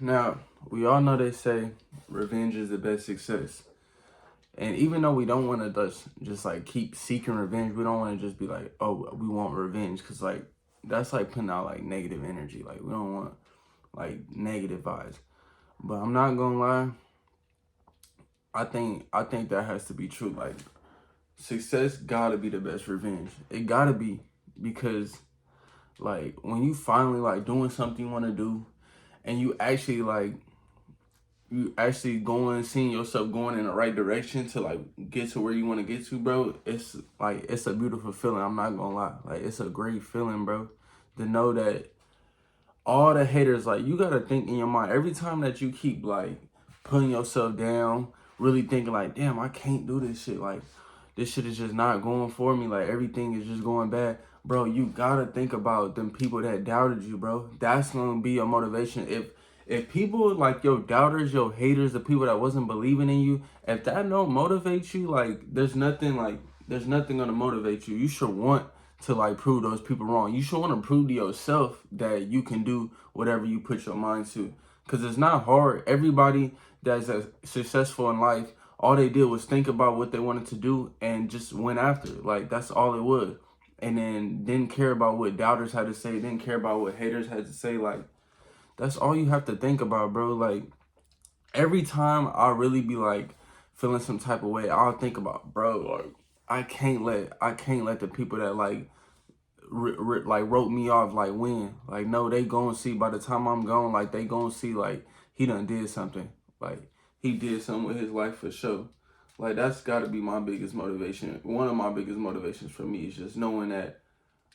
Now, we all know they say revenge is the best success. And even though we don't want to just like keep seeking revenge, we don't want to just be like, oh, we want revenge. Because like, that's like putting out like negative energy. Like, we don't want like negative vibes. But I'm not going to lie. I think that has to be true. Like, success gotta be the best revenge. It gotta be. Because like, when you finally like doing something you want to do, and you actually going, seeing yourself going in the right direction to like get to where you want to get to, bro, it's like, it's a beautiful feeling. I'm not gonna lie. Like, it's a great feeling, bro, to know that all the haters, like, you gotta think in your mind, every time that you keep like putting yourself down, really thinking like, damn, I can't do this shit. Like, this shit is just not going for me. Like, everything is just going bad. Bro, you gotta think about them people that doubted you, bro. That's gonna be your motivation. If people like your doubters, your haters, the people that wasn't believing in you, if that don't motivate you, there's nothing gonna motivate you. You should want to like prove those people wrong. You should want to prove to yourself that you can do whatever you put your mind to. Cause it's not hard. Everybody that's successful in life, all they did was think about what they wanted to do and just went after it. Like, that's all it was. And then didn't care about what doubters had to say, didn't care about what haters had to say. Like, that's all you have to think about, bro. Like, every time I really be like feeling some type of way, I'll think about, bro, like, I can't let the people that like like wrote me off like win. Like, no, they gonna see by the time I'm gone, like, they gonna see like he done did something. Like, he did something with his life for sure. Like, that's got to be my biggest motivation. One of my biggest motivations for me is just knowing that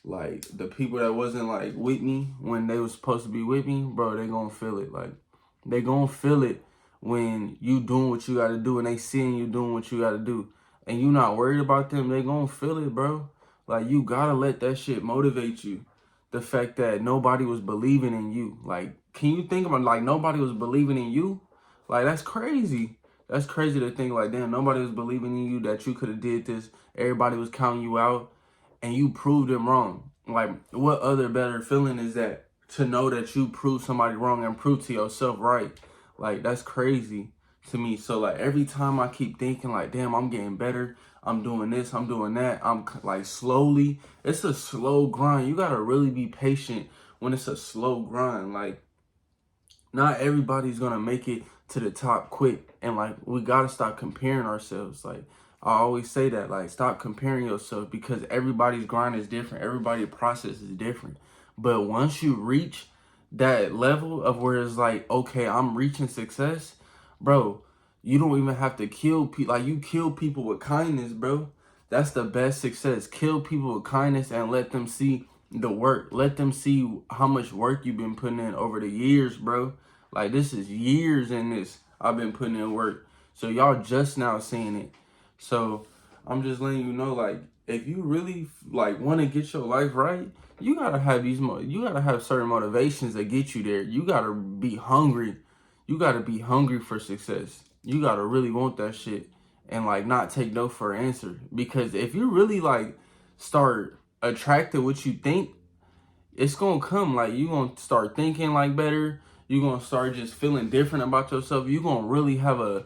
like the people that wasn't like with me when they was supposed to be with me, bro, they gonna feel it. Like, they gonna feel it when you doing what you gotta do and they seeing you doing what you gotta do. And you not worried about them, they gonna feel it, bro. Like, you gotta let that shit motivate you. The fact that nobody was believing in you. Like, can you think about like nobody was believing in you? Like, that's crazy. That's crazy to think like, damn, nobody was believing in you that you could have did this. Everybody was counting you out and you proved them wrong. Like, what other better feeling is that, to know that you proved somebody wrong and proved to yourself right? Like, that's crazy to me. So like, every time I keep thinking like, damn, I'm getting better, I'm doing this, I'm doing that, I'm like slowly, it's a slow grind. You gotta really be patient when it's a slow grind. Like, not everybody's gonna make it to the top quick, and like, we gotta stop comparing ourselves. Like, I always say that, like, stop comparing yourself, because everybody's grind is different, everybody's process is different. But once you reach that level of where it's like, okay, I'm reaching success, bro, you don't even have to kill people. Like, you kill people with kindness, bro. That's the best success. Kill people with kindness and let them see the work. Let them see how much work you've been putting in over the years, bro. Like, this is years in this. I've been putting in work. So y'all just now seeing it. So I'm just letting you know, like, if you really like want to get your life right, you gotta have you gotta have certain motivations that get you there. You gotta be hungry. You gotta be hungry for success. You gotta really want that shit and like not take no for an answer. Because if you really like start attracting what you think, it's gonna come. Like, you gonna start thinking like better. You gonna start just feeling different about yourself. You gonna really have a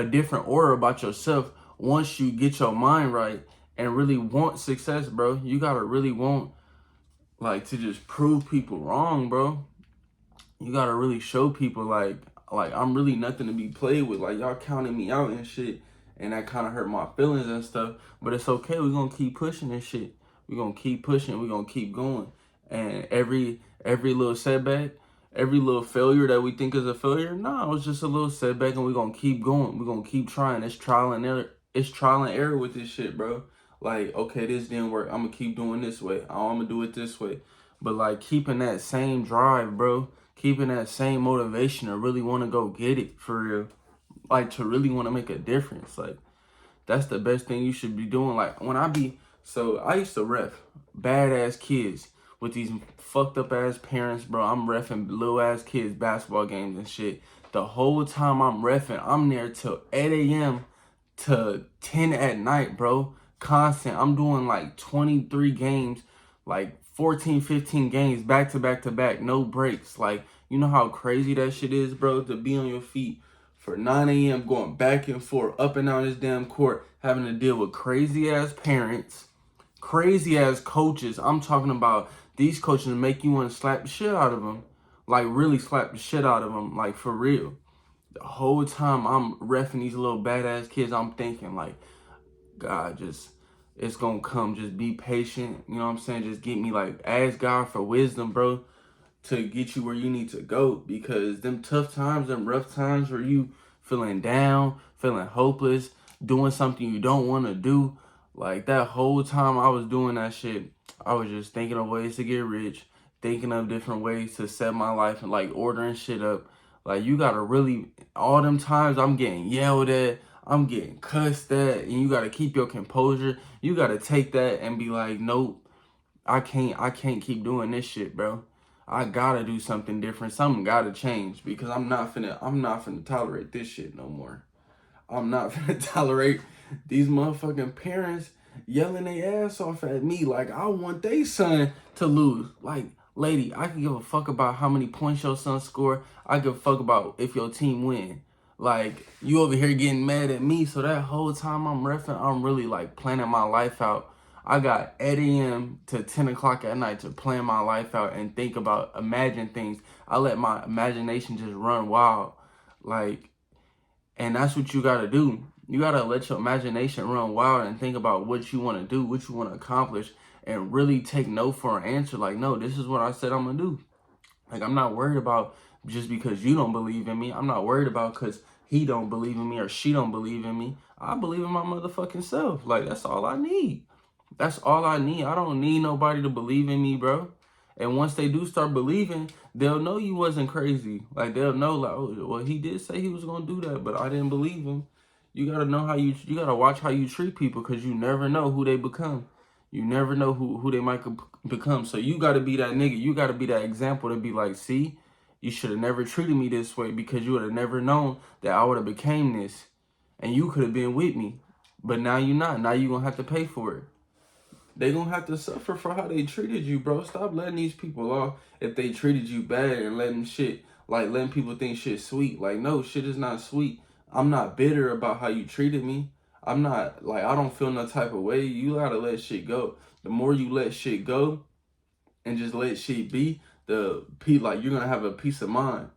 different aura about yourself once you get your mind right and really want success, bro. You gotta really want like to just prove people wrong, bro. You gotta really show people like I'm really nothing to be played with. Like, y'all counting me out and shit, and that kind of hurt my feelings and stuff. But it's okay. We're gonna keep pushing this shit. We're gonna keep pushing. We're gonna keep going. And every little setback, every little failure that we think is a failure, nah, it was just a little setback, and we're gonna keep going. We're gonna keep trying. It's trial and error. It's trial and error with this shit, bro. Like, okay, this didn't work, I'm gonna keep doing this way. Oh, I'm gonna do it this way. But like, keeping that same drive, bro, keeping that same motivation to really want to go get it for real, like, to really want to make a difference. Like, that's the best thing you should be doing. Like, so I used to ref badass kids with these fucked up ass parents, bro. I'm refing little ass kids basketball games and shit. The whole time I'm refing, I'm there till 8 a.m. to 10 at night, bro. Constant. I'm doing like 23 games, like 14, 15 games back to back to back, no breaks. Like, You know how crazy that shit is, bro, to be on your feet for 9 a.m. going back and forth, up and down this damn court, having to deal with crazy ass parents, crazy ass coaches. I'm talking about these coaches make you want to slap the shit out of them. Like, really slap the shit out of them, like, for real. The whole time I'm reffing these little badass kids, I'm thinking, like, God, just, it's gonna come. Just be patient. You know what I'm saying? Just get me, like, ask God for wisdom, bro, to get you where you need to go. Because them tough times, them rough times where you feeling down, feeling hopeless, doing something you don't want to do, like, that whole time I was doing that shit, I was just thinking of ways to get rich, thinking of different ways to set my life and, like, ordering shit up. Like, you gotta really, all them times I'm getting yelled at, I'm getting cussed at, and you gotta keep your composure. You gotta take that and be like, nope, I can't keep doing this shit, bro. I gotta do something different. Something gotta change because I'm not finna tolerate this shit no more. I'm not finna tolerate these motherfucking parents yelling their ass off at me. Like, I want their son to lose. Like, lady, I can give a fuck about how many points your son score. I give a fuck about if your team win. Like, you over here getting mad at me. So that whole time I'm reffing, I'm really, like, planning my life out. I got 8 a.m. to 10 o'clock at night to plan my life out and think about, imagine things. I let my imagination just run wild. Like, and that's what you gotta do. You gotta let your imagination run wild and think about what you wanna do, what you wanna accomplish, and really take no for an answer. Like, no, this is what I said I'm gonna do. Like, I'm not worried about just because you don't believe in me. I'm not worried about because he don't believe in me or she don't believe in me. I believe in my motherfucking self. Like, that's all I need. That's all I need. I don't need nobody to believe in me, bro. And once they do start believing, they'll know you wasn't crazy. Like, they'll know, like, oh, well, he did say he was gonna do that, but I didn't believe him. You gotta know how you gotta watch how you treat people, because you never know who they become. You never know who they might become. So you gotta be that nigga. You gotta be that example to be like, see, you should have never treated me this way, because you would have never known that I would have became this, and you could have been with me. But now you're not. Now you're gonna have to pay for it. They gonna have to suffer for how they treated you, bro. Stop letting these people off if they treated you bad and letting people think shit sweet. Like, no, shit is not sweet. I'm not bitter about how you treated me. I'm not, like, I don't feel no type of way. You gotta let shit go. The more you let shit go and just let shit be, like, you're gonna have a peace of mind.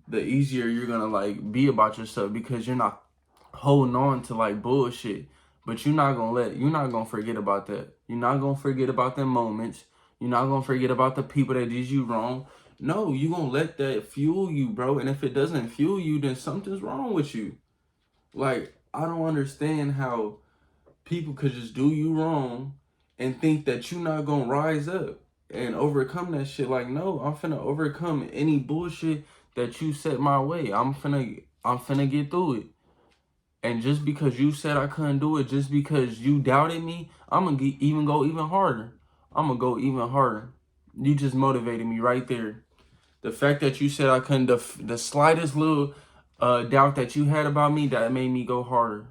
The easier you're gonna, like, be about yourself, because you're not holding on to, like, bullshit. But you're not gonna forget about that. You're not gonna forget about them moments. You're not gonna forget about the people that did you wrong. No, you're gonna let that fuel you, bro. And if it doesn't fuel you, then something's wrong with you. Like, I don't understand how people could just do you wrong and think that you're not gonna rise up and overcome that shit. Like, no, I'm finna overcome any bullshit that you set my way. I'm finna get through it. And just because you said I couldn't do it, just because you doubted me, I'm going to go even harder. I'm going to go even harder. You just motivated me right there. The fact that you said I couldn't, the slightest little doubt that you had about me, that made me go harder.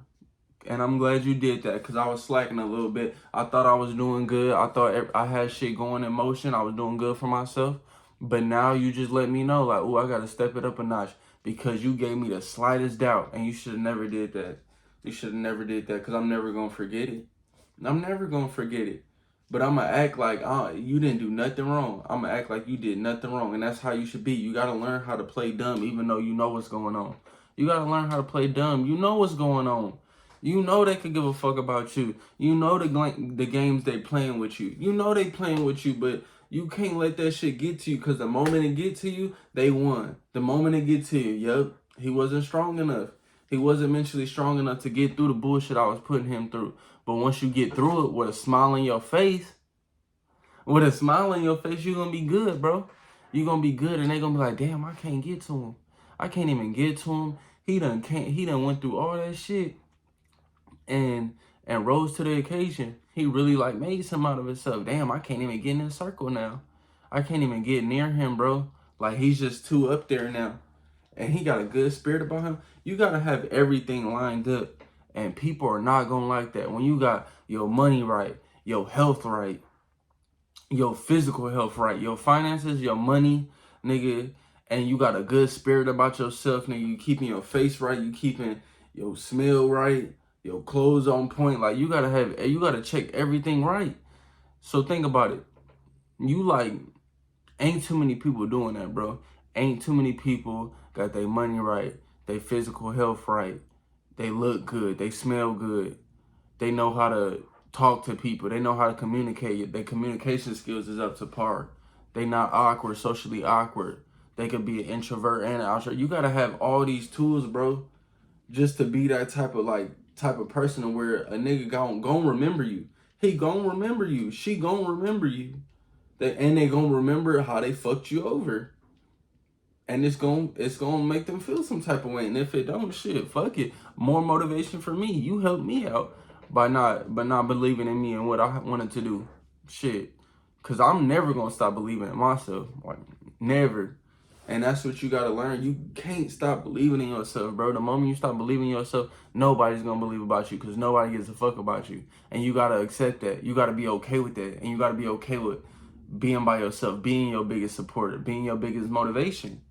And I'm glad you did that, because I was slacking a little bit. I thought I was doing good. I thought I had shit going in motion. I was doing good for myself. But now you just let me know, like, oh, I got to step it up a notch, because you gave me the slightest doubt, and you should have never did that. You should have never did that, because I'm never going to forget it. I'm never going to forget it. But I'm going to act like you didn't do nothing wrong. I'm going to act like you did nothing wrong, and that's how you should be. You got to learn how to play dumb, even though you know what's going on. You got to learn how to play dumb. You know what's going on. You know they could give a fuck about you. You know the games they playing with you. You know they playing with you, but you can't let that shit get to you, because the moment it get to you, they won. The moment it get to you, yep, he wasn't strong enough. He wasn't mentally strong enough to get through the bullshit I was putting him through. But once you get through it with a smile on your face, you're going to be good, bro. You're going to be good, and they going to be like, damn, I can't get to him. I can't even get to him. He done went through all that shit and rose to the occasion. He really, like, made some out of himself. Damn, I can't even get in his circle now. I can't even get near him, bro. Like, he's just too up there now. And he got a good spirit about him. You got to have everything lined up. And people are not going to like that. When you got your money right, your health right, your physical health right, your finances, your money, nigga, and you got a good spirit about yourself, nigga, you keeping your face right, you keeping your smell right, your clothes on point, like you gotta check everything right. So think about it. You like, ain't too many people doing that, bro. Ain't too many people got their money right, their physical health right, they look good, they smell good, they know how to talk to people, they know how to communicate. Their communication skills is up to par. They not awkward, socially awkward. They could be an introvert and an outrovert. You gotta have all these tools, bro, just to be that type of person where a nigga gon' remember you. He gon' remember you. She gon' remember you. They gonna remember how they fucked you over. And it's gonna make them feel some type of way. And if it don't, shit, fuck it. More motivation for me. You helped me out by not believing in me and what I wanted to do. Shit. Cause I'm never gonna stop believing in myself. Like, never. And that's what you gotta learn. You can't stop believing in yourself, bro. The moment you stop believing in yourself, nobody's gonna believe about you, because nobody gives a fuck about you. And you gotta accept that. You gotta be okay with that. And you gotta be okay with being by yourself, being your biggest supporter, being your biggest motivation.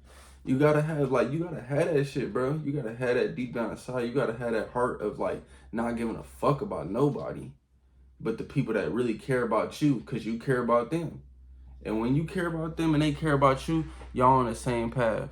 You gotta have that shit, bro. You gotta have that deep down inside. You gotta have that heart of like not giving a fuck about nobody, but the people that really care about you, because you care about them. And when you care about them and they care about you, y'all on the same path.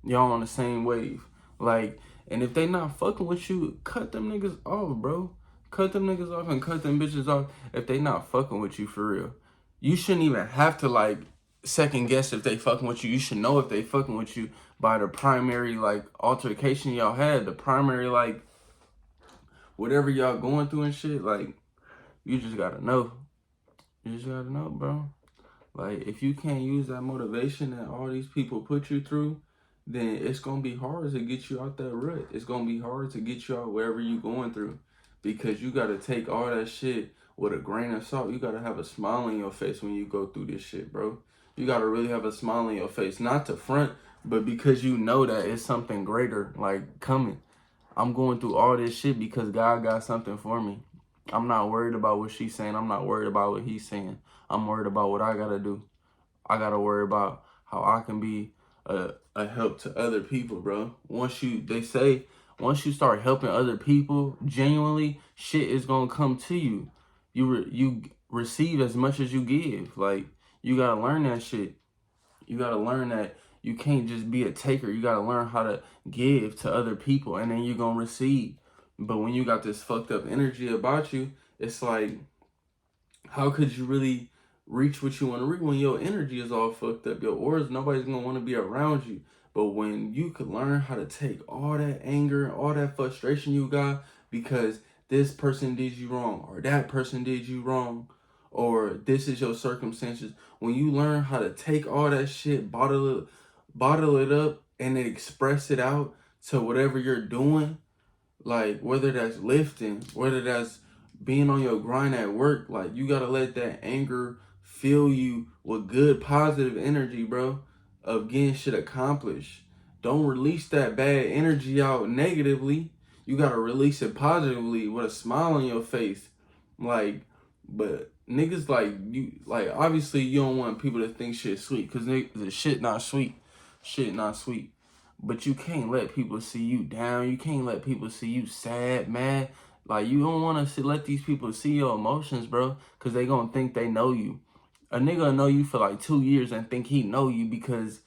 Y'all on the same wave. Like, and if they not fucking with you, cut them niggas off, bro. Cut them niggas off and cut them bitches off if they not fucking with you for real. You shouldn't even have to like second guess if they fucking with you. You should know if they fucking with you by the primary like altercation y'all had, the primary like whatever y'all going through and shit. Like, you just gotta know. You just gotta know, bro. Like, if you can't use that motivation that all these people put you through, then it's gonna be hard to get you out that rut. It's gonna be hard to get you out wherever you going through, because you gotta take all that shit with a grain of salt. You gotta have a smile on your face when you go through this shit, bro. You gotta really have a smile on your face, not to front, but because you know that it's something greater like coming. I'm going through all this shit because God got something for me. I'm not worried about what she's saying. I'm not worried about what he's saying. I'm worried about what I gotta do. I gotta worry about how I can be a help to other people, bro. Once you start helping other people genuinely, shit is gonna come to you. You receive as much as you give. Like, you gotta learn that shit. You gotta learn that you can't just be a taker. You gotta learn how to give to other people, and then you're gonna receive. But when you got this fucked up energy about you, it's like, how could you really reach what you want to reach when your energy is all fucked up? Your auras, nobody's gonna want to be around you. But when you could learn how to take all that anger, all that frustration you got because this person did you wrong, or that person did you wrong, or this is your circumstances. When you learn how to take all that shit, bottle it up, and then express it out to whatever you're doing, like whether that's lifting, whether that's being on your grind at work, like you gotta let that anger fill you with good positive energy, bro, of getting shit accomplished. Don't release that bad energy out negatively. You gotta release it positively with a smile on your face. Like, but niggas, like, you, like, obviously you don't want people to think shit sweet, because the shit not sweet. Shit not sweet. But you can't let people see you down. You can't let people see you sad, mad. Like, you don't want to let these people see your emotions, bro, because they going to think they know you. A nigga will know you for like 2 years and think he know you because,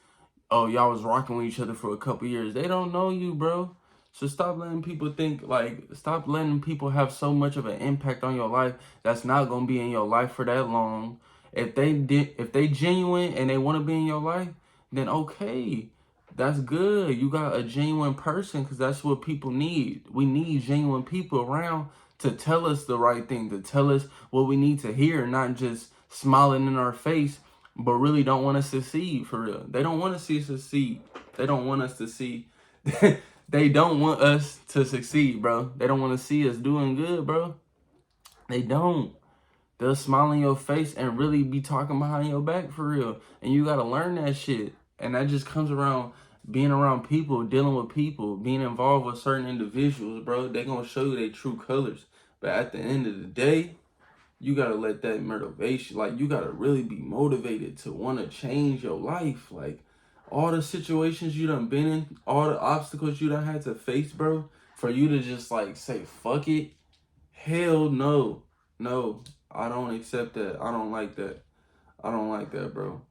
oh, y'all was rocking with each other for a couple years. They don't know you, bro. So stop letting people think, like, stop letting people have so much of an impact on your life that's not going to be in your life for that long. If they genuine and they want to be in your life, then okay. That's good. You got a genuine person, because that's what people need. We need genuine people around to tell us the right thing, to tell us what we need to hear, not just smiling in our face, but really don't want us to succeed for real. They don't want to see us succeed. They don't want us to see. They don't want us to succeed, bro. They don't want to see us doing good, bro. They don't. They'll smile in your face and really be talking behind your back for real. And you got to learn that shit. And that just comes around being around people, dealing with people, being involved with certain individuals, bro. They going to show you their true colors. But at the end of the day, you got to let that motivation, like, you got to really be motivated to want to change your life. Like, all the situations you done been in, all the obstacles you done had to face, bro, for you to just like say, fuck it. Hell no. No, I don't accept that. I don't like that. I don't like that, bro.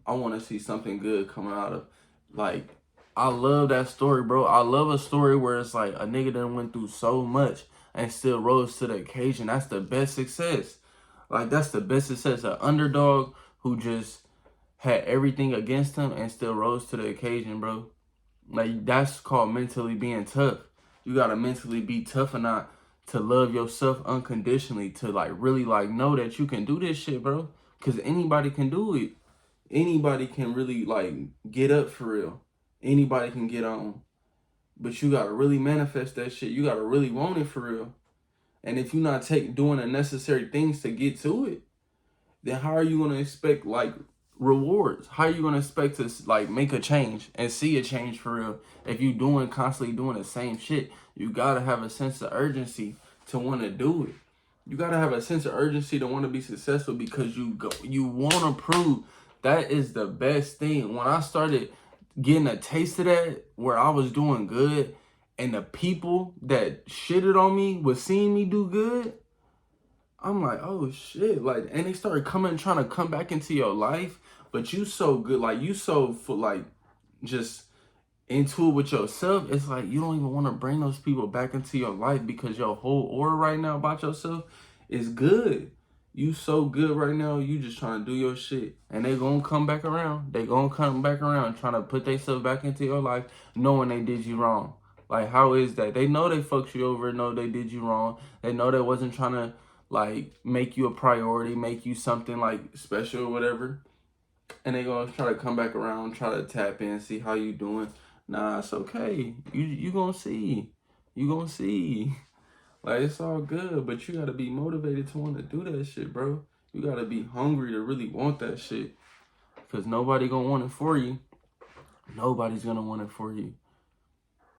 I want to see something good coming out of, like, I love that story, bro. I love a story where it's like a nigga done went through so much and still rose to the occasion. That's the best success. Like, that's the best success. An underdog who just had everything against him and still rose to the occasion, bro. Like, that's called mentally being tough. You gotta mentally be tough enough to love yourself unconditionally, to like really like know that you can do this shit, bro. Cause anybody can do it. Anybody can really like get up for real. Anybody can get on. But you gotta really manifest that shit. You gotta really want it for real. And if you're not doing the necessary things to get to it, then how are you gonna expect like rewards? How are you gonna expect to like make a change and see a change for real if you constantly doing the same shit? You gotta have a sense of urgency to want to do it. You gotta have a sense of urgency to want to be successful because you want to prove. That is the best thing. When I started getting a taste of that, where I was doing good, and the people that shitted on me was seeing me do good, I'm like, oh shit. Like, and they started trying to come back into your life, but you so good, like you so for like just into it with yourself. It's like you don't even want to bring those people back into your life because your whole aura right now about yourself is good. You so good right now, you just trying to do your shit. And they gonna come back around. They gonna come back around trying to put themselves back into your life knowing they did you wrong. Like, how is that? They know they fucked you over, know they did you wrong. They know they wasn't trying to like make you a priority, make you something like special or whatever. And they gonna try to come back around, try to tap in, see how you doing. Nah, it's okay. You gonna see. You gonna see. Like, it's all good, but you gotta be motivated to want to do that shit, bro. You gotta be hungry to really want that shit. Cause nobody gonna want it for you. Nobody's gonna want it for you.